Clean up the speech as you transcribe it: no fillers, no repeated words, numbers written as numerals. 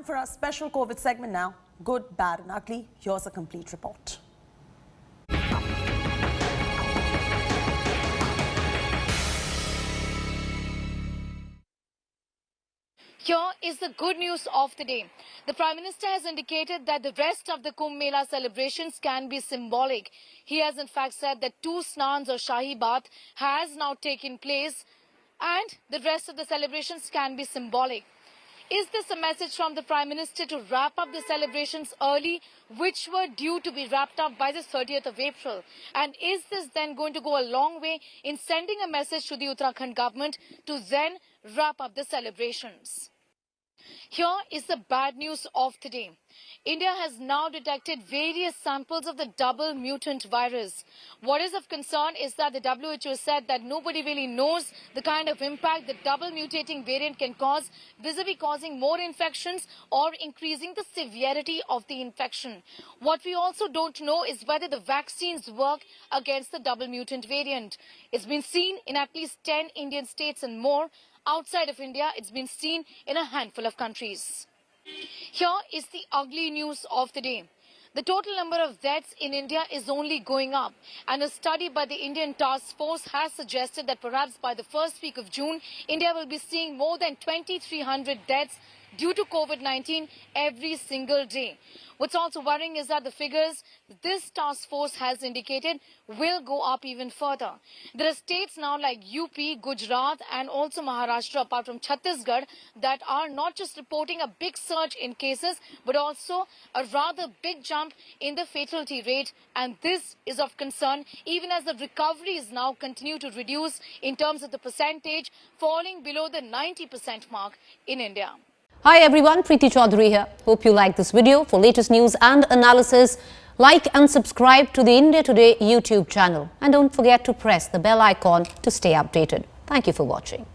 Time for our special COVID segment now. Good, bad and ugly. Here's a complete report. Here is the good news of the day. The Prime Minister has indicated that the rest of the Kumbh Mela celebrations can be symbolic. He has in fact said that 2 snans or Shahi Bath has now taken place and the rest of the celebrations can be symbolic. Is this a message from the Prime Minister to wrap up the celebrations early, which were due to be wrapped up by the 30th of April? And is this then going to go a long way in sending a message to the Uttarakhand government to then wrap up the celebrations? Here is the bad news of the day. India has now detected various samples of the double mutant virus. What is of concern is that the WHO said that nobody really knows the kind of impact the double mutating variant can cause, vis-a-vis causing more infections or increasing the severity of the infection. What we also don't know is whether the vaccines work against the double mutant variant. It's been seen in at least 10 Indian states and more. Outside of India, it's been seen in a handful of countries. Here is the ugly news of the day. The total number of deaths in India is only going up, and a study by the Indian Task Force has suggested that perhaps by the first week of June, India will be seeing more than 2,300 deaths due to COVID-19 every single day. What's also worrying is that the figures this task force has indicated will go up even further. There are states now like UP, Gujarat and also Maharashtra, apart from Chhattisgarh, that are not just reporting a big surge in cases, but also a rather big jump in the fatality rate. And this is of concern, even as the recoveries now continue to reduce in terms of the percentage, falling below the 90% mark in India. Hi everyone, Preeti Chaudhary here. Hope you like this video. For latest news and analysis, like and subscribe to the India Today YouTube channel. And don't forget to press the bell icon to stay updated. Thank you for watching.